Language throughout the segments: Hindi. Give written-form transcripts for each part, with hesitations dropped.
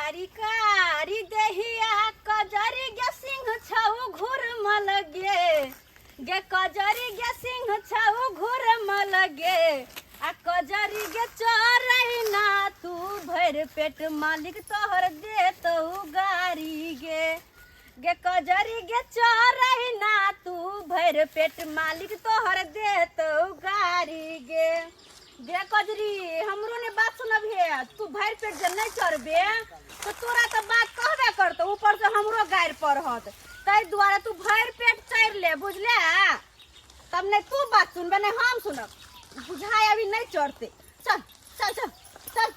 कारी कारी देहिया कजरी गे सिंह छऊ घुर मल गे कजरी गे सिंह छऊ घुर मल गे आ कजरी गे चोरई ना तू भर पेट मालिक तोहर दे तो गारी गे कजरी गे चोरई ना तू भर पेट मालिक तोहर दे तो गारी गे कजरी हमरो ने बात सुनब है तू भर पेट जब नहीं चढ़बे तो तोरा तो बात कहबे करतो ऊपर से हमरो गायर पड़त तै द्वारा तू भर पेट चढ़ ले बुझले तब नहीं तू बात सुनबे नहीं हम सुनब बुझाए अभी नहीं चढ़ते चल चल चल चल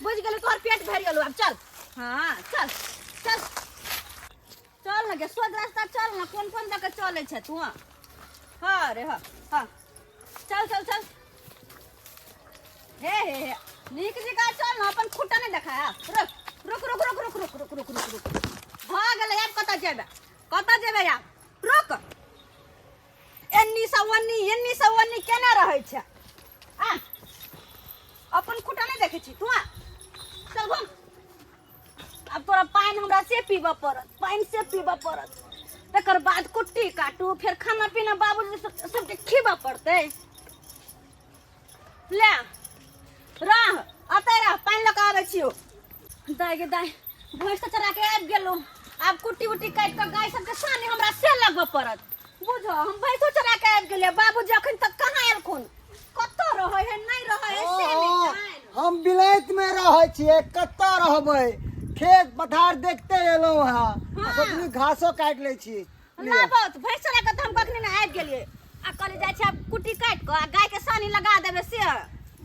बुझ गेल तोहर पेट भर गेलो अब चल हाँ चल चल चल ना गे सोच रास्ता चल ना कौन लके चले छे तू हाँ रे हाँ हाँ चल चल चल हे नीक जगह चल ना अपन खुटा नहीं देखा रुक रुक रुक रुक रुक रुक रुक रुक रुक भाग गेलै अब कत जेबे यार रुक एन्नी सवन्नी केना रहै छै आ अपन खुटा नहीं देखे छी तू चल घुम अब तोरा पानी हमरा से पीबा पड़त तकर बाद कुट्टी काटू फिर खाना पीना बाबूजी सबके खीबा पड़ते ले राह अतै रह पानी लगा आबै छियो दाय गे दाय भैंस के चरा के आबि गेलौ आब कुट्टी उट्टी काट के गाय सबके सानी हमरा से लगबे पड़त बुझो हम भैंसो चरा के आबि गेलिए बाबूजी अखन तक कहाँ एलखुन कत रहै है नहीं रहै है से नहीं हम बिलायत में रहै छियै कत रहबै खेत पथार देखते एलौ हां अपनी घासो काट लै छी ना बात भैंस चरा के हम कखनी नहीं आबि गेलिए आ कहले जाय छै कुट्टी काट के गाय के सानी लगा देबे से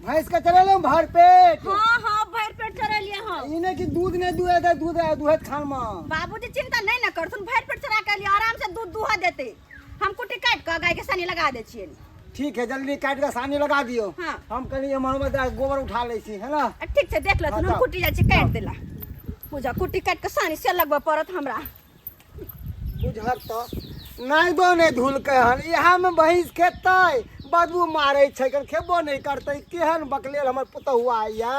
भैंस के चलेलो भर पेट हां भर पेट चरेलिए हम इने की दूध ने दुहे दे दूध खान में बाबूजी चिंता नहीं न करथुन भर पेट चरा के लिए आराम से दूध दुहा देते हम कुट्टी काट के गाय के सानी लगा दे छिए ठीक है जल्दी काट के सानी लगा दियो हाँ। हम कनी मरमत गोबर उठा लै छी है ना ठीक छै देख लेथुन हम कुट्टी जाय छी काट देला बुझा कुट्टी काट के सानी से लगबे पड़त हमरा बुझत तो नहीं दो ने धुल के हन यहाँ में भैंस खेतै बदबू मारे छै कर खेबो नहीं करते केहन बकलेल हमर पुतहुआ या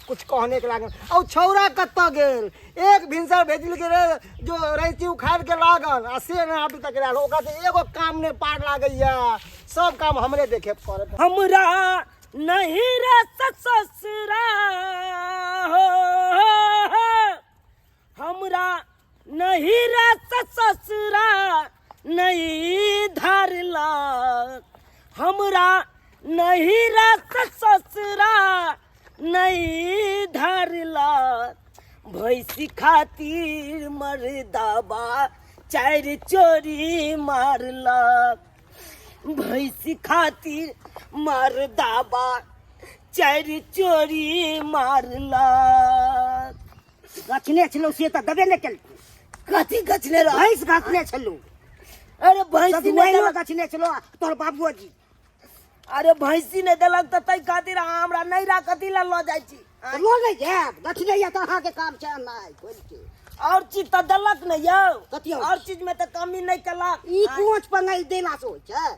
कुछ कहने के लागल औ छौरा कत गेल एक भिनसर भेजल के रे जो रैची उखाड़ के लागल आ से न अभी तक रहल ओका से एगो काम ने पार लागैया सब काम हमरे देखे पड़त हमरा नहीं रे ससुरा हो हमरा नहीं रे ससुरा नहीं धरला हमरा नहीं रे ससुरा नहीं धरला भैंसी खातिर मर्दाबा चार चोरी मारला भैंसी खातिर मर्दाबा चार चोरी मारला गछने छलो से त दबे ने केल कथी गछने रह भैंस गछने छलो अरे भैंसी नहीं नहीं गछने छलो तोर बाबूजी अरे भैंसी ने देलक त तै खातिर हमरा नहीं रा कथी ला ल जाय छी लो ले जाब गछने या त अहाँ के काम छै नहीं खोल के और चीज त देलक न यौ कथी और चीज में त कमी नहीं केलक ई कोच पंगाई देला से होय छै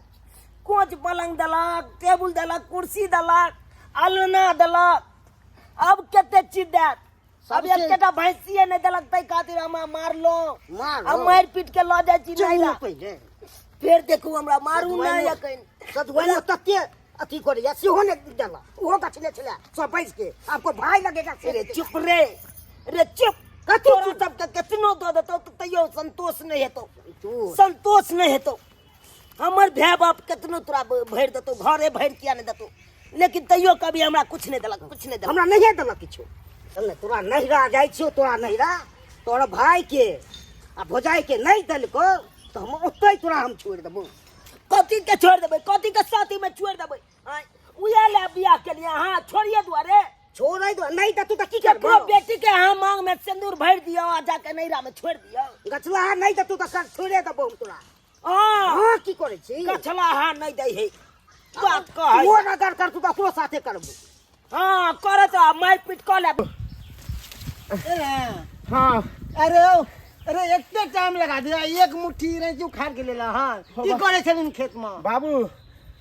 कोच पलंग देलक टेबुल देलक कुर्सी देलक अलना देलक अब केते चीज देत अब एकटा भैंसिए नहीं देलक तै खातिर हम मारलो हम मार पीट के ल जाय छी नहीं रा फिर देखू हमरा मारू नहीं अखन सदवाइलो तत्ते अथी करे या सेहो ने देला ओहो गछने छले सब बैस के आपको भाई लगेगा रे चुप रे चुप कथी तोरा सब के कितनो दो देतो तो तैयो संतोष नहीं हेतो संतोष नहीं हेतो हमर भाई बाप कितनो तोरा भर देतो घरे भर किया नहीं देतो लेकिन तैयो कभी हमरा कुछ नहीं देलक हमरा नहीं देलक किछो चल तोरा नहिरा जाय छियो तोरा नहिरा तोरा भाई के आ भोजाई के नहीं देलको तो हम ओतै तोरा हम छोड़ देबो कथी के छोड़ देबै कथी के साथी में छोड़ देबै उया ले बियाह के लिए हां छोड़िए दुआरे छोड़ै दो नहीं त तू त की करबो ककरो बेटी के हां मांग में सिंदूर भर दियो आ जाके नैरा में छोड़ दियो गछला नहीं त तू त कर छोड़े देबो हम तोरा हां हां की करे छी गछला हां नहीं दै है बात कह वो नगर कर तू त ओकरो साथे करबो हां करे त मार पीट क ले हां अरे इतने टाइम लगा दिया एक मुट्ठी नहीं जो खार के लेला हां की करे छलिन खेत में बाबू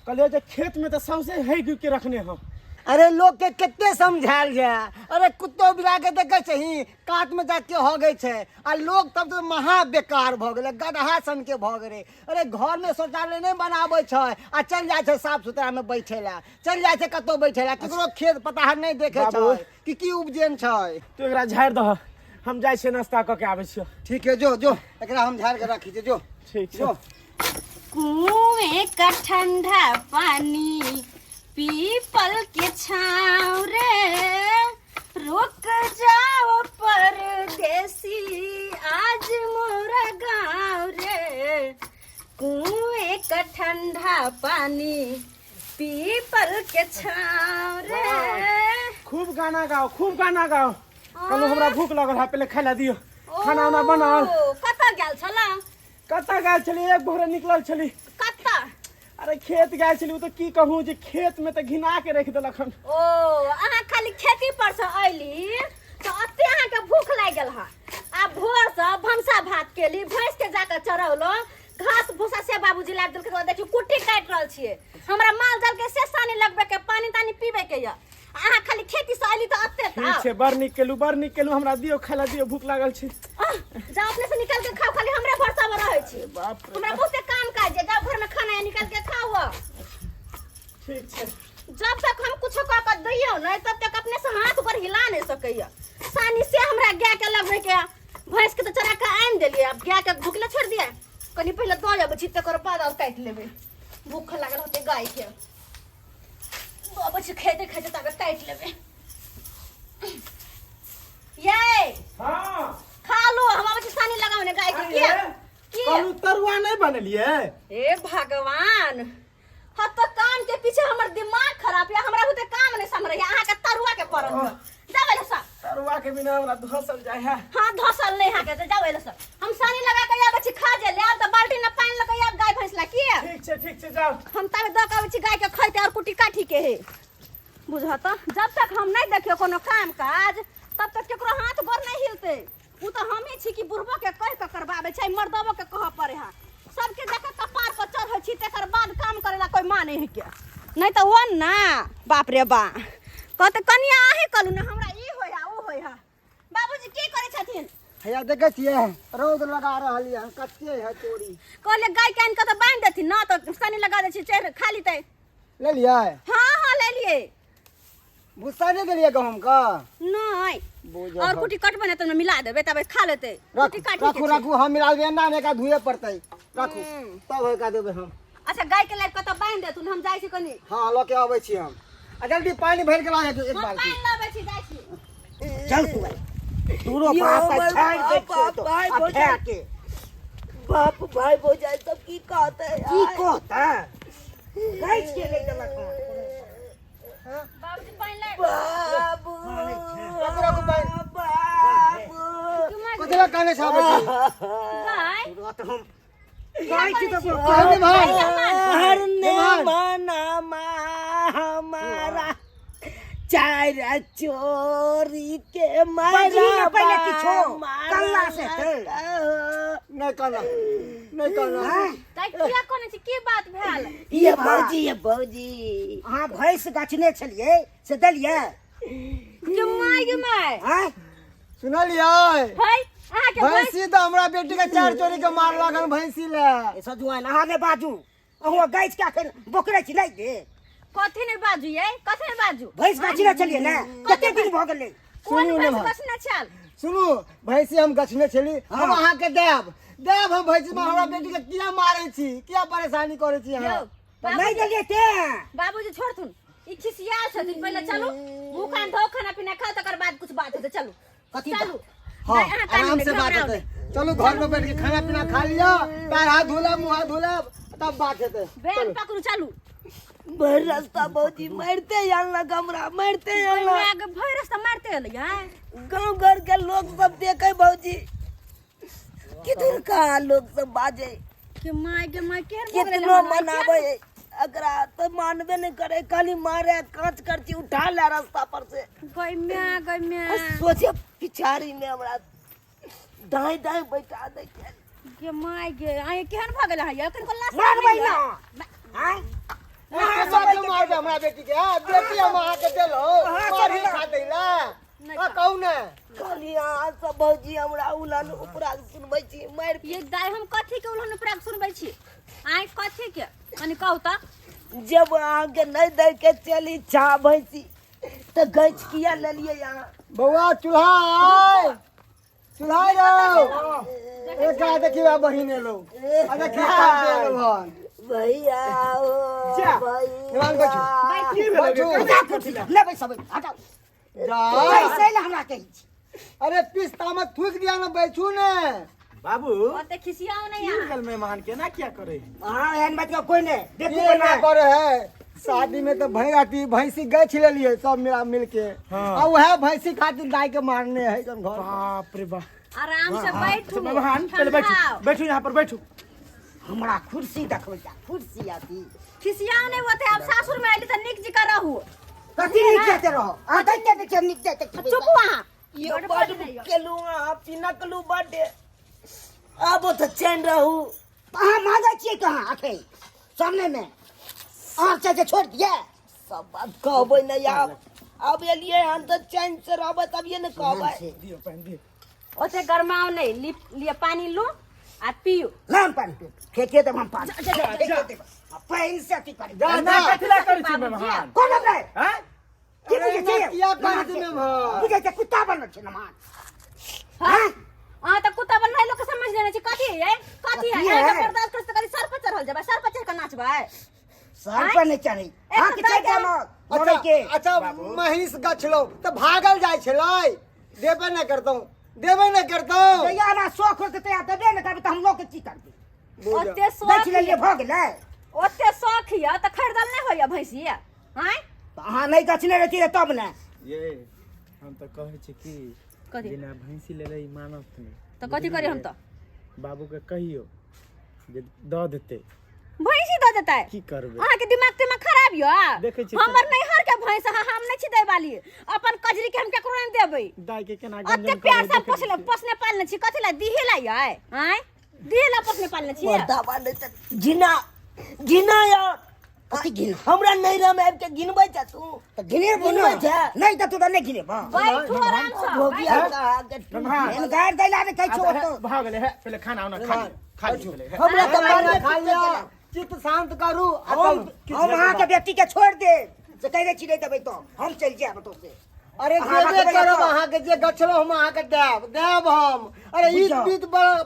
कहलिए जे खेत में तो सबसे है के रखने हो अरे लोग के कितने समझायल जाए। अरे कुत्तो बिला के देखे छही काट में जाके हो गए छे आ लोग तब तो महा बेकार भ गेले, गदहा सन के भ गेले। अरे घर में शौचालय नहीं बनावे छे आ चल जाए छे साफ सुथरा में बैठे ला, चल जाए छे कतो बैठे ला, केकरो खेत पताहर नहीं देखे बाबू। छे कि उपजेन छे। तू एकरा झाड़ दह, हम जाय छे नाश्ता क के आबै छियो। ठीक है जो जो एकरा हम झाड़ के राखी छे, जो ठीक जो। कुएं का ठंडा पानी पीपल के छाँव रे, रुक जाओ परदेसी आज मोरा गाँव रे। कुएं का ठंडा पानी पीपल के छाँव रे। खूब गाना गाओ, खूब गाना गाओ। कल हमरा भूख लगल है, पहले खाना दियो। खाना उना बनाओ। कतऽ गेल छला? कतऽ गेल छली? एक भोरे निकलल छली। कतऽ? अरे खेत गेल छली, तो की कहूँ जे खेत में तो घिना के रख देलक हन। ओ अहाँ खाली खेती पर से अयली तो अते अहाँ के भूख लाग गेल है। आ भोर से भंसा भात केली, भैंस के जाकर चरौलो, घास भूसा से बाबूजी लाबि देलकै। तो देखियो कुट्टी काटि रहल छियै। हमरा माल जाल के से सानी लगबे के, पानी तानी पीबे के या। अहाँ खाली खेती से अयली तो अते ठीक छै, बड़ नीक केलू, बड़ नीक केलू। हमरा दियो खाला दियो, भूख लागल छै। जाओ अपने से निकल के खाओ, खाली हमरे भरसा में रहै छी। बाप रे हमरा बहुते काम काज है, जाओ घर में खाना है निकल के खाओ। ठीक छै। जब तक हम कुछ कह के दियो नहीं तब तक अपने से हाथ पर हिला नहीं सकैया। सानी से हमरा गाय के लगबे के, भैंस के तो चरा के आन देलिए, अब गाय के भूखले छोड़ दिया। कनी पहले दो जाबे छी तकर बाद और काट लेबे। भूख लागल होते गाय के, दो बच्चे खेते खेते तक काट लेबे। ये हां खा लो, हम बच्चे सानी लगावने गाय के किया की। कल तरुआ नहीं बनलिए? ए भगवान, हत कान के पीछे हमर दिमाग खराब है। हमरा होते काम नहीं समझ रही अहाँ के तरुआ के परम जावे सा। तरुआ के बिना हमरा धसल जाय है। हां धसल नहीं हा के जावे सा। हम सानी लगा के या बच्ची खा जे ले, अब त बाल्टी में पानी लगा या गाय भैंस ला किया। ठीक छै जाओ। हम तब दका बच्ची गाय के खइते और कुटी काठी के है। बुझत जब तक हम नहीं देखियो कोनो काम काज तब तक केकरो हाथ गोर नहीं हिलते। उ तो हम ही छी कि बुढ़बो के कह के करबाबे छै, मर्दबो के कह पड़े है। सबके देखे कपार पर चढ़ छी तेकर बाद काम करेला कोई माने है के। नहीं तो वो ना बाप रे बा कहते कनिया आहे कलू ना हमरा ई होय है ओ होय है। बाबूजी की करे छथिन? हैया देखे छिए रौद लगा रहल है, कच्चे है तोरी। कहले गाय के आन के तो बांध देथिन ना, तो सानी लगा दे छी चढ़ खा लीते। ले लिया हां हां ले लिए। भूसा नहीं देलिए गहूम का? नहीं और कुटी कटबे ना तो मिला देबे तब खा लेते। कुटी काटी राखू राखू हम मिला देबे ना, ने का धुए पड़तै। राखू तब होय का देबे हम। अच्छा गाय के लाइफ कत बांध दे तू, हम जाय छी कनी। हां ल के आबै छी हम। आ जल्दी पानी भर के ला एक हम बाल्टी। पानी लाबे छी जाय छी। चल तू भाई दूरो पास छाड़ दे तो आ के बाप भाई हो जाए तो की कहते हैं की कहता गाइस के ले चला। बाबूजी पानी ले। बाबू राखू राखू भाई बाबू कोतला काने छाबे छी गाय रात हम गाय की तो हर भाई ने मना हमारा चारा चोरी के मारा पहले किछो कल्ला से नहीं कहना नहीं कहना। ताई किया कोने छी की बात भेल? ये भौजी हां भैंस गाछने छलिए से देलिए जुमाई हां सुनलिए भाई अहाँ के भाई भैंसी तो हमरा बेटी के चार चोरी के मार लागल भैंसी ले। सजुआन अहाँ ने बाजू, अहुआ गाइस के अखन बोकरे छी लाइ दे। कथि ने बाजू ये, कथि ने बाजू? भैंस गाछने छलिए ना, कते दिन भ गेलै। कोन सुनियो ने बात भाई। कसना चल? सुनू भैंसी हम गछने छली, हम अहाँ के देब देब। हम भैंसी में हमरा बेटी के किया मारै छी, किया परेशानी करै छी अहाँ? नहीं देलिए ते बाबूजी छोड़ तुन ई खिसिया छथिन। पहले चलो मुंह कान धो, खाना पीना खाओ तकर बाद कुछ बात होते। चलो कथी चलो हां नहीं, अहाँ टाइम आराम नहीं, से बात घबराओ होते। चलो घर में बैठ के खाना पीना खा लिया, पैर हाथ धोला मुंह हाथ धोला तब बात होते। बैग पकड़ू चलू। भर रास्ता भौजी मारते आनला हमरा, मारते आनला। आगे भई रास्ता मारते हल यार। गांव घर के लोग सब देखे भौजी, किधर का लोग सब बाजे, के माय केहन कितनो मनावे अकरा तो मानबे नहीं करे, खाली मारे कांच करती उठा ले रास्ता पर से। गई मैं सोचे पिछाड़ी में हमरा दाएं दाएं बैठा दे के माय गे आए केहन भ गेल है? कन को लाश मारबै ना। हां मार दे हमरा बेटी के बेटी हम अहाँ के देलो मार ही खा दैला कहू ने कहलिया सब भौजी हमरा उलन उपरा सुनबै छी मार ये दाय हम कथी के उलहन उपरा सुनबै छी आइ कथी के कनी कहू त जब आगे नहीं दे के चली छा भैंसी तो गच किया ले लिए यहाँ बउआ चूल्हा आय चूल्हा लो एक आ देखिए बहिन लो आ देखिए भगवान भैया ओ जवान भैया बैठो ले भाई सब हटाओ जा कैसे ले हमरा कही अरे पिस्ता में थूक दिया ना बैठू ने बाबू ओते खिसियाओ नहीं यार कल मेहमान के ना क्या करे हां एन बात का कोई नहीं देखो ये ना ना करे है शादी में तो भैंसी भैंसी गए छिले लिए सब मेरा मिल के हाँ। और वह भैंसी खातिर गाय के मारने है जन घर बाप रे बाप आराम से बैठू मेहमान पहले बैठो बैठो यहाँ पर बैठो हमरा कुर्सी देखो जा कुर्सी आती खिसियाओ नहीं होते अब सासुर में आइली त निक जी कर रहू कथी नहीं कहते रहो आ कहते देखे निक जाते चुप वहां ये बड़ केलू आ पिनकलू बड़े अब तो चैन रहू कहां मांगे छी कहां आखे सामने में और से छोड़ दिया सब बात कहबै न यार अब एलिए हम तो चैन से रहब तब ये न कहबै दियो पानी दियो ओते गरमाओ नहीं लिए पानी लो आ पियो लाम पानी पे फेंके तो हम पानी पैन से अति कर जा ना कथला करै छी मेहमान कौन है हैं की बुझे छी किया कर दी में भाई बुझे छी कुत्ता बनल छै न मान हां आ त कुत्ता बनलै लोग के समझ लेने छी कथी है कथी है है? एके बर्दाश्त कर करी सर पर चढ़ल जेबे सर पर चढ़ के नाचबे सर पर नहीं चढ़ी हां के चढ़ जाम मोरे के अच्छा महिष गछलो तो भागल जाय छलै देबे न करतौ देबे न करतौ भैया ना शौक होते तो दे न करबे तो हम लोग के की करबे ओते देख ले लिए शौक भ गेलै ओते शौक हिया त खरीदल नहीं होया भैंसिया हैं अहाँ नहीं गछने रहती तब न ये हम तो कहै छी कि कथी बिना भैंसी ले रही मानत नहीं त कथी करी हम त बाबू के कहियो जे द देते भैंसी द देता है की करबे अहाँ के दिमाग खराब यो देखै छी हमर नैहर के भैंस हम नहीं छी दे वाली अपन कजरी के हम केकरो नहीं देबै दाई के केना अते गंजन प्यार से करे पोसने पालने छी कथी ला दिहे ला ये हैं दिहे ला पोसने पालने छी पर्दा बांधे त जिना जिना यार कथी गिन हमरा नैरा में आब के गिनबै जा तू त गिने गिनबै जा नहीं त तू त नहीं गिने बा बैठो आराम से भोगिया मेहमान। गाड़ दैला रे कहै छो तो भाग गेले है पहले खाना उना खा ली पहले है। हमरा त खाना बारे खा लिया चित्त शांत करू हम वहां के बेटी के छोड़ दे से कह रे छी नहीं देबै तो हम चल जाब तो से अरे देबे करब अहाँ के जे गछलो हम अहाँ के देब हम अरे ईद बीत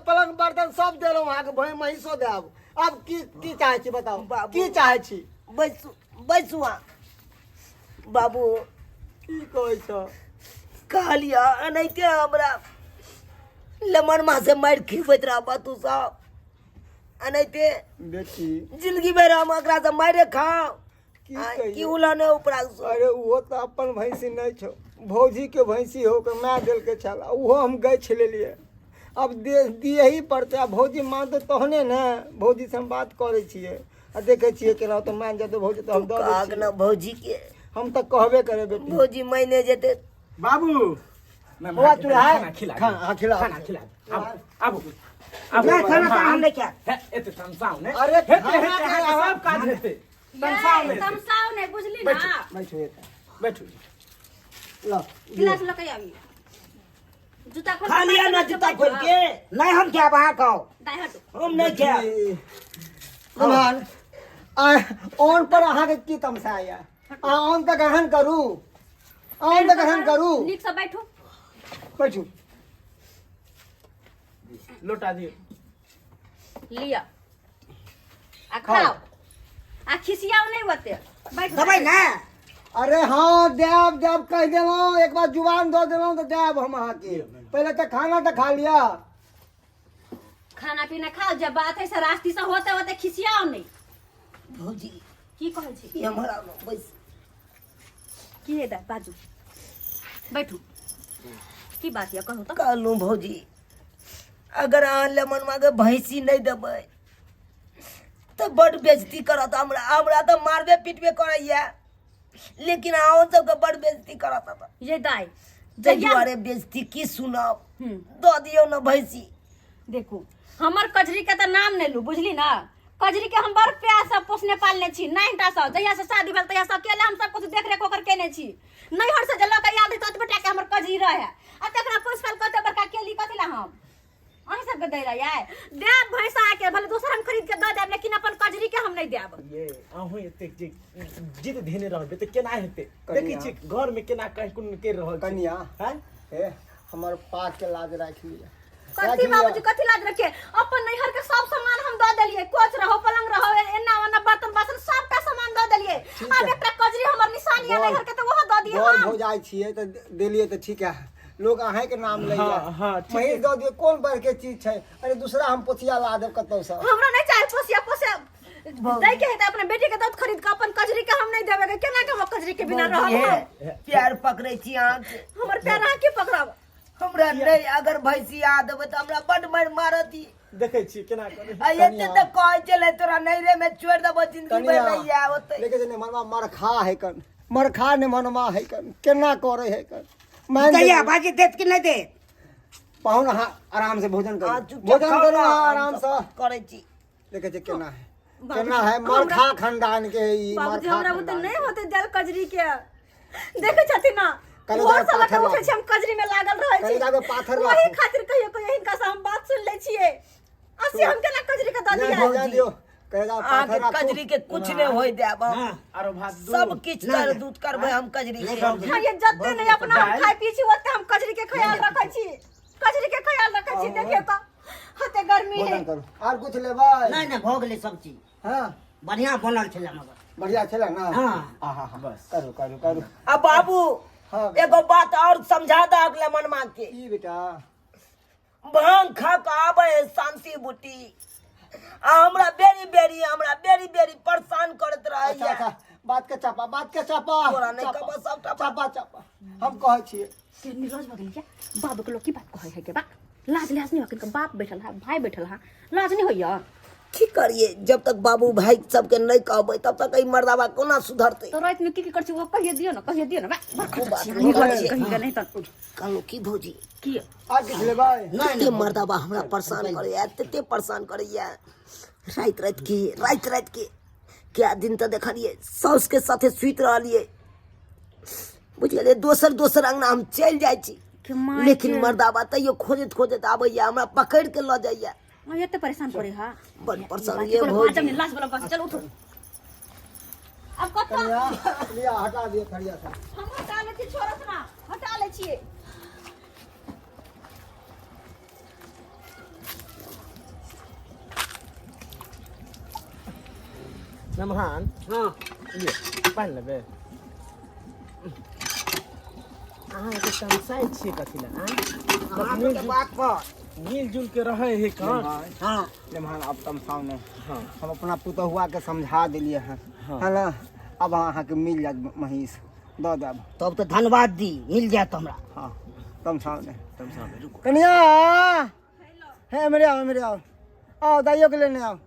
पलंग बर्तन सब देलौ अहाँ के भई महिषो देब अब की चाहे छी बताओ की चाहे छी बैसुआ बाबू की कहै छ कहलिया नहीं के हमरा लेमन मा से मार खिबैत रह तू सब अनैते बेटी जिंदगी भर हम एकरा से मारे खाओ की कहियो? की उलाने उपरा अरे वो तो अपन भैंसी नहीं छो भौजी के भैंसी हो के मैं दिल के छला वो हम गए छले लिए अब दिए ही पड़ते अब भौजी मानते तहने ने भौजी से हम बात करे छिए आ देखे छिए केना तो मान जते भौजी तो हम दे आग ना भौजी के हम तो कहबे करे बेटी भौजी महीने जेते बाबू हुआ तू है खाना खिला खाना खिला खाना खिला अब ना खाना तो हम नहीं क्या है एते तमसाओ ने अरे हेते खाना हेते खाना सब काज हेते तमसाओ ने तमसाओ नहीं बुझली ना बैठो बैठो लो गिलास लेके आवी जूता खोल खा लिया ना जूता खोल के नहीं हम क्या वहां खाओ दाई हटो हम नहीं क्या हमार ऑन पर अहाँ के की तमसाया ऑन तक ग्रहण करू ऑन तक ग्रहण करू नीक से बैठो बैठू लोटा दियो लिया आ खाओ आ खिसियाओ नहीं होते बैठो दबाई ना अरे हाँ देव देव कह देलो एक बार जुबान दो देलो तो देव हम अहाँ के पहले तो खाना तो खा लिया खाना पीना खाओ जब बात है से रास्ती से होते होते खिसियाओ नहीं भौजी की कहै छी ये हमारा बस की है दा बाजू बैठू की बात है कहू तो कहलू भौजी अगर अहाँ लेमन मांगे भैंसी नहीं देबै तो बड़ बेइज्जती करत हमरा तो मारबे पीटबे करैया लेकिन अहाँ सबके बड़ बेइज्जती करत ये दाई ताहि दुआरे बेइज्जती की सुनब हम्म। दऽ दियौ ना भैंसी देखो हमर कजरी के तो नाम नहीं लू बुझली ना कजरी के हम बड़ प्यार से पोसने पालने छी नाइटा से जहिया से शादी भेल तहिया से अकेले हम सब कुछ देख रेख ओकर केने छी नैहर से जल्ला के याद है तत बेटा के हमर कजरी रहे आ तकरा पोस पाल कते बड़का केली कथिला हम अहीं सब के दे रहिए देब भैंसा के भले दोसर हम खरीद के द देब लेकिन अपन कजरी के हम नहीं देब ये अहूँ एते जिद धेने रहबे त केना हेते देखै छी घर में केना कह कोन के रहल कनिया हैं हे हमर पाक के लाज राख लिया कथी बाबूजी कथी लाज रखे अपन नैहर के सब सामान हम द देलिए कोच रहो पलंग रहो एना ओना बर्तन बासन सबटा सामान द देलिए अब एकटा कजरी हमर निशानी है नैहर के त ओहो द दिए बर हम हो जाय छिए त देलिए त ठीक है लोग अहे के नाम ले हाँ, ठीक महीस दो दिए कौन बर के चीज छै अरे दूसरा हम पोथिया ला देब कतौ से हमरा नहीं चाहे पोसिया पोसे दई के हेता अपने बेटी के दूध खरीद के अपन कजरी के हम नहीं देबे केना के हम कजरी के बिना रहब प्यार पकड़े छी अहाँ के हमर पैर अहाँ के पकड़ब हमरा नहीं अगर भैंसिया देबै त हमरा बड मार मारती देखै छी केना करे आ एते त कहै चले तोरा नैरे में छोड़ देबो जिंदगी भर नहीं आवत लेके जे मनवा मरखा है कन मरखा ने मनवा है कन केना करे है कन कहिया बाजी देत कि नहीं दे पाहुन आराम से भोजन हाँ, करो चुपचाप भोजन खाओ करो ना, आराम से करे छी देखे जे केना है मरखा खानदान के ई बाबूजी मरखा हमरा बुते खानदान नहीं होते जल कजरी के देखे छथिन ना कल भोर जाके से लगा पाथर उठे छी हम कजरी में लागल रहे कल छी जाके पाथर वही राखू। खातिर कहियो कहियो हिनका से हम बात सुन ले छिए अस्सी हम केना कजरी के द नहीं दिया भोजन दियो कहेगा अहाँ पाथर के राखू कजरी के कुछ नहीं होय देब आरो भात सब किछ कर दूध करबै हम कजरी के हां ये जत्ते नहीं अपना हम खाई पी छी ओते हम कजरी के ख्याल रखै छी कजरी के ख्याल रखै छी देखिए तो हते गर्मी है भोजन करो और कुछ लेबै नहीं नहीं भोग ले सब चीज हां बढ़िया बनल छले मगर बढ़िया छला ना हाँ। आहा बस करो करो करो अब बाबू हाँ एगो बात और समझा द अगले मनमा के ई बेटा भांग खा के आवे है शांति बूटी आ हमरा बेरी बेरी परेशान करत रहे अच्छा अच्छा बात के चापा तोरा नहीं कहबो सबटा चापा हम कहै छिए के निरोज भगल क्या बाबू के लोग की बात कहै है के बा लाज नहीं होके के बाप बैठल है भाई बैठल है लाज नहीं होइया की करिए जब तक बाबू भाई सबके नहीं कहबै तब तक ई मर्दावा कोना सुधरते तो रात में की कर छी वो कहिए दियो ना बा खूब बात नहीं कर छी कहीं का नहीं तो कहलो की भौजी की आज किछ लेबै नहीं मर्दावा हमरा परेशान करैया तते परेशान करैया रात के क्या दिन तो देखलिए साउस के साथे सुइत रहलिए बुझलिए दोसर अंगना हम चल जाय छी लेकिन मर्दावा तैयो खोजत आबैया हमरा पकड़ के ल जाइया ये तो परेशान करे हां बड़ परेशान ये आज भौजी हमने लाश वाला बस चल उठो अब कत लिया हटा दिए खड़िया से हम हटा ले छी छोरस ना हटा ले छिए नमहान हां ये पान लेबे अहाँ के समसाई छी कथिला अहाँ के बात पर मिलजुल के रहे है कहाँ हां लेमहान अब तम सामने हाँ हम अपना पुतहुआ के समझा दिलिए हैं है ना अब अहाँ के मिल जात महीस द देब तब तो धन्यवाद दी मिल जात हमरा हाँ तम सामने रुको कनिया है मेरे आओ दाइयो के लेने आओ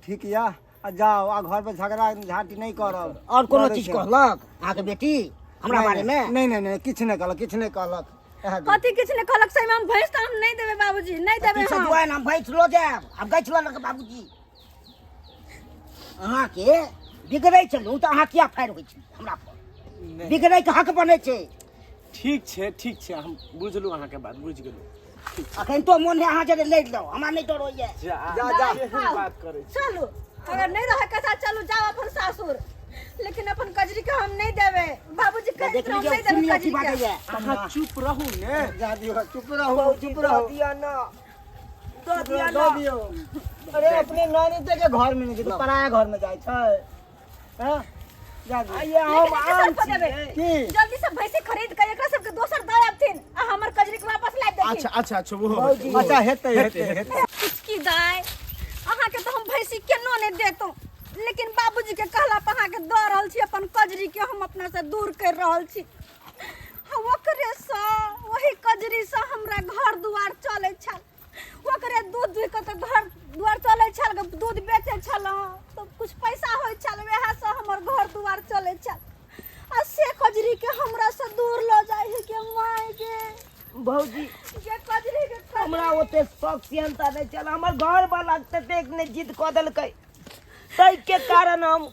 ठीक या आ जाओ आ घर पे झगड़ा झाटी नहीं करब और कोनो चीज कहलक अहाँ के बेटी हमरा बारे में नहीं किछ नहीं कहलक कथी किछ ने कहलक सही में हम भैंस तो हम नहीं देबे बाबूजी नहीं देबे सब हम दुआन हम भैंस लो जाब अब गछ लो लग बाबूजी अहाँ के बिगड़ै चलू तो अहाँ किया फायर होइ छी हमरा पर बिगड़ै के हक बनै छै ठीक छै हम बुझलु अहाँ के बात बुझ गेलु अखन तो मोन है अहाँ जे ले लो हमरा नहीं डर होइए जा केहन बात करे छी चलू अगर नहीं रहे के साथ चलू जाओ अपन सासुर लेकिन अपन कजरी के हम नहीं देबे बाबूजी कह देख हम लीजिए नहीं देबे सुनिए की कजरी बात के है अहाँ चुप रहू ने जा दियो चुप रहो दिया ना दो दियो अरे अपने नानी के घर में नहीं तो पराया घर में जाय छै हां जा दियो आइए हम आन की जल्दी से भैंसी खरीद के एकरा सब के दोसर दे आबथिन आ हमर कजरी के वापस ला देथिन अच्छा वो अच्छा हेतै कुछ की दाय अहाँ के तो हम भैंसी केनो नहीं देतो लेकिन बाबूजी के कहला पर अहाँ के द रहल छी अपन कजरी के हम अपना से दूर कर रहल छी ओकरे सा वही कजरी से हमरा घर दुआर चले छल ओकरे दूध दुह के तो घर दुआर चले छल दूध बेचे छल तो कुछ पैसा होय छल वएह से हमर घर दुआर चले छल आ से कजरी के हमरा से दूर ल जाय है के माय के भौजी गे कजरी गे कजरी हमरा ओते शौक सियंता नहीं चल हमर घर वाला ततेक ने जिद क देलकै तै के कारण हम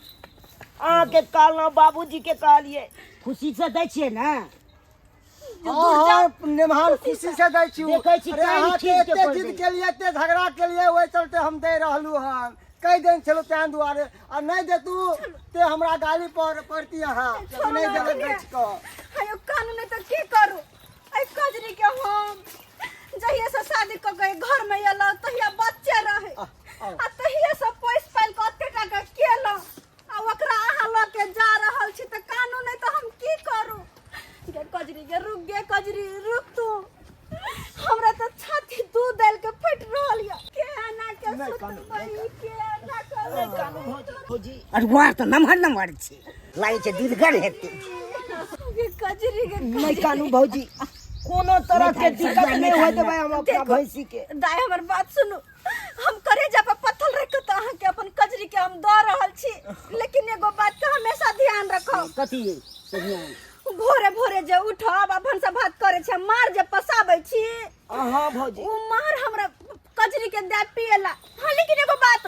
अहाँ के कहलहुँ बाबूजी के कहलिए खुशी से दै छियै ने हाँ निमहान खुशी से दै छी देखै छी अरे काहे अहाँ के चीज के एते पर जिद दै। केलिए एते झगड़ा केलिए ओहि चलते हम दे रहलू हन कई दिन चलो तें दुआरे आ नहीं देतू ते हमरा गाली पर पड़ती अहाँ नहीं देले बेच क हायो कानून नहीं तो की करू आई कजरी के हम जहिया से शादी क गए घर में एला तहिया बच्चे रहे आ तहिया से पैस पाइल कते टाका केला आ ओकरा अहाँ ल के जा रहल छी त कानून नहीं तो हम की करू गे कजरी रुक तू हमरा तो छाती दूध डाल के फट रहल या के ना के सुत बही के ना कर भौजी अरवार त नमहर छी लागे छै दिलगर हेतै गे कजरी नहीं कानू भौजी कोनो तरह के दिक्कत नहीं होय देबै हम अपना भैंसी के दाय हमर बात सुनु हम करेजा पे पत्थर रख के त अहाँ के अपन कजरी के हम द रहल छी लेकिन एगो बात का हमेशा ध्यान रखो कथी भोरे भोरे जे उठब आ भनसा भात करे छै मार जे पसाबै छी हां भौजी ओ मार हमरा कजरी के दे पिएला हां लेकिन एगो बात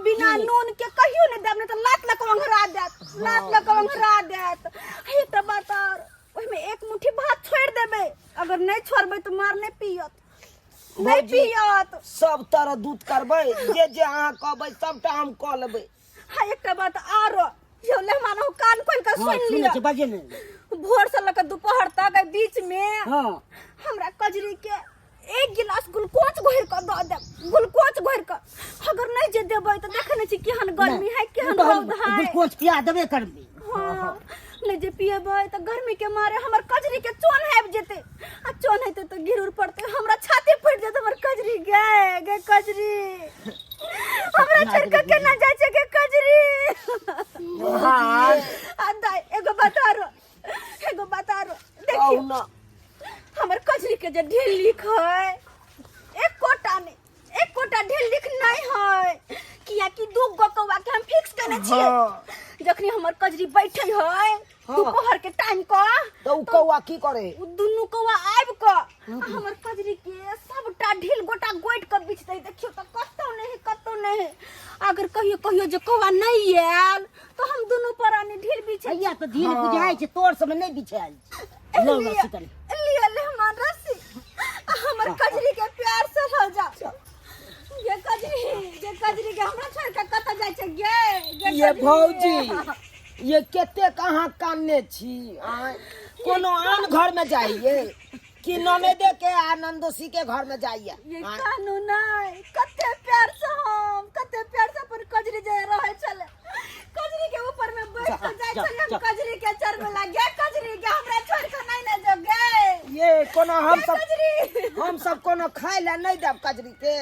बिना नून के कहियो नहीं देब नहीं तो लात लक अंघरा देत हे त बात और ओहि में एक मुट्ठी भात छोड़ देबे अगर नहीं छोड़बे तो मार नहीं पियत सब तरह दूध करबै जे अहाँ कहबै सबटा हम कह लेबै हां एकटा बात आरो जो ले मानो कान खोल के सुन लियो बाजे ने भोर से लेकर दोपहर तक ए बीच में हां हमरा कजरी के एक गिलास ग्लूकोज घोर के द दे ग्लूकोज घोर के अगर नहीं जे देबै त देखने छी केहन गर्मी है केहन रौद है ग्लूकोज पिया देबे करबी हां नहीं जे पिएबै त गर्मी के मारे हमर कजरी के चोन आबि जेते आ चोन हेते त गिरुर पड़ते हमरा छाती फट जेते हमर कजरी गे कजरी हमरा छोड़ के केना जाय छै गे कजरी हां आ दाई एगो बता रो देखियो ना हमर कजरी के जे ढील लिख है एक कोटा ढील लिख नहीं है किया कि दू गो कौवा के हम फिक्स करने छियै जखनी हमर कजरी बैठे है दोपहर के टाइम को तो उ कौवा की करे उ दुनु कौवा आबि क हमर कजरी के सबटा ढील गोटा गोइट के बिछ दे देखियो त कत्तो नहीं अगर कहियो जे कौवा नहीं आयल तो हम दुनु परानी ढील बिछे या तो ढील बुझाय छै तोर सब नहीं बिछायल लो रस्सी कर ले हमार रस्सी हमर कजरी के प्यार से रह जा ये कजरी के हमरा छोड़ के कत जाय छै गे ये भौजी ये केते कहाँ कानने छी कोनो आन घर में जाइए कि ननदे के आनंदोसी के घर में जाइए ये कानून नहीं कते प्यार से अपन कजरी जे रहे चले कजरी के ऊपर में बैठ के जाय चले हम कजरी के चर में लगे कजरी के हमरा छोड़ के नहीं न जो गे ये कोनो कजरी हम सब कोनो खाय ला नहीं देब कजरी के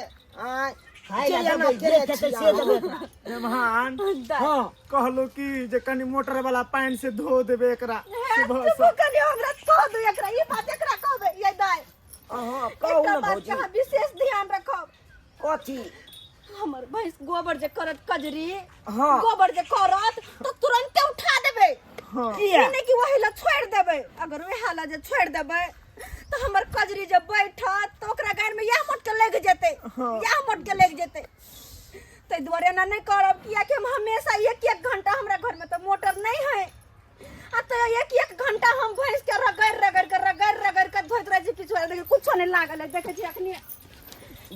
मेहमान हां कहलो कि जे कनी मोटर वाला पानी से धो देबे एकरा सुबह से सुबह कनी हमरा धो दो एकरा ये बात एकरा कहबे ये दाई हां कहू ना भौजी का विशेष ध्यान रखब कथी हमर भैंस गोबर जे करत कजरी हां गोबर जे करत तो तुरंत उठा देबे हां ये नहीं कि वही ला छोड़ देबे अगर वही हाला जे छोड़ देबे तो हमर कजरी जब बैठत तो ओकरा गाड़ में यह मट के लग जेते तै दुआरे ना नहीं करब किया कि हम हमेशा एक घंटा हमरा घर में तो मोटर नहीं है आ तो एक घंटा हम भैंस के रगड़ के धोइत रह जी पिछवा देखि कुछो नहीं लागल है देखे छी अखनी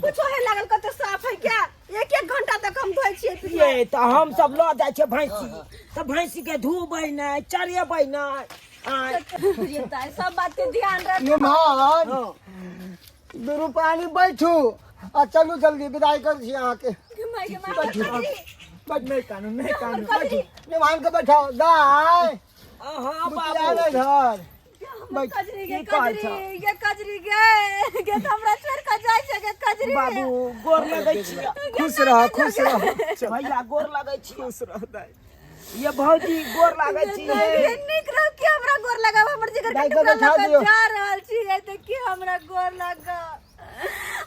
कुछो है लागल कते साफ है क्या एक घंटा तक हम धोइ छियै पिछवा ये तो हम सब ल जाय छै भैंसी तो भैंसी के धोबै नहीं चरेबै नहीं सब बात के ध्यान रख निमहान दुरु पानी बैठू आ चलू जल्दी विदाई कर छी अहाँ के नहीं कानून निमहान के बैठाओ दाई हां मुखिया बाबू ने घर कजरी गे हमरा छोड़ के जाय छै गे कजरी बाबू गोर लगै छी खुश रह भैया गोर लगै छी खुश रह दाई ये भौजी गोर लागै छी निक रह के हमरा गोर लगाव हमर जिगर के बैठा दियो। जा रहल छी ए त की हमरा गोर लगा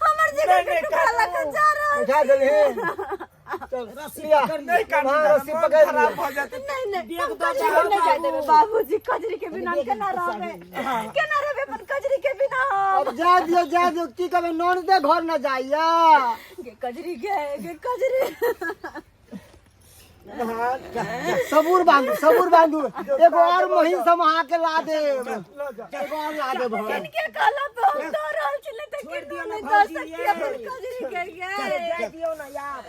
हमर जिगर के टुकड़ा लगा जा रहल बैठा देले लिया नहीं कानू हाँ, दादा, रस्सी मन पकड़ खराब लिया। हो जाते। नहीं हम कजरी के नहीं जाए देबे बाबूजी, कजरी के बिना केना रहबे, केना रहबे अपन कजरी के बिना हम। अब जा दियो की कबे नॉन दे घर न जाइया गे कजरी सबूर बांधू एगो और महीन समहा के ला दे, एगो और ला दे भगवान। इनके काला पे हम तो रहल छिले त कितना नहीं दस सकिया अपन कजरी के गे दे दियो ना यार।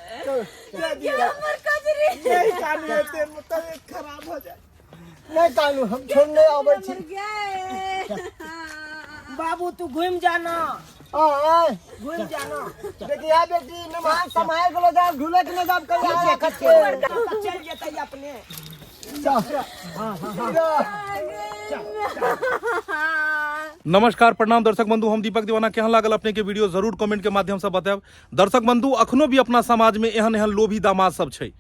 ये हमर कजरी यही कानू एते तबीयत खराब हो जाए। नहीं कानू हम छोड़ने आवे छी। हमर गे बाबू तू घूम जाना, हां घूम जाना। देखिए बेटी नमाज समाए गेलो जा झूले के न जाब कहिया रखत के चल जेतै अपने। नमस्कार प्रणाम दर्शक बंधु, हम दीपक दीवाना। केहन लागल अपने के वीडियो जरूर कमेंट के माध्यम से बताएब। दर्शक बंधु, अखनो भी अपना समाज में एहन एहन लोभी दामाद सब छै।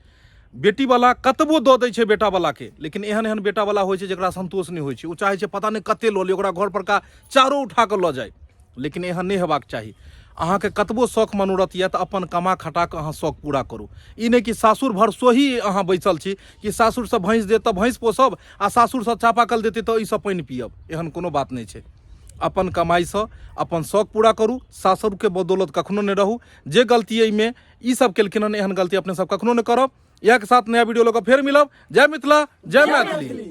बेटी वाला कतबो दऽ दै छै बेटा वाला के, लेकिन एहन एहन बेटा वाला होइ छै जेकरा संतोष नहि होइ छै। ओ चाहे छै पता नहि कते लऽ ले, ओकरा घर पर का चारो उठा के लऽ जाए, लेकिन एहन नहि हेबाक चाही। अहाँके कतबो शौक मनोरथ यऽ तऽ अपन कमा खटा कऽ अहाँ शौक पूरा करू। ई नहि कि सासुर भर सोही अहाँ बैसल छी कि सासुरसँ भैंस देत तऽ भैंस पोसब आ सासुरसँ चापाकल देतै तऽ ईसँ पानि पियब। एहन कोनो बात नहि छै। अपन कमाइसँ अपन शौक पूरा करू, सासुरके बदौलत कखनो नहि रहू। जे गलती एहिमे ई सब केलखिन हन, एहन गलती अपने सब कखनो नहि करब। इएह के साथ नया वीडियो लऽ कऽ फेर मिलब। जय मिथिला, जय मैथिली।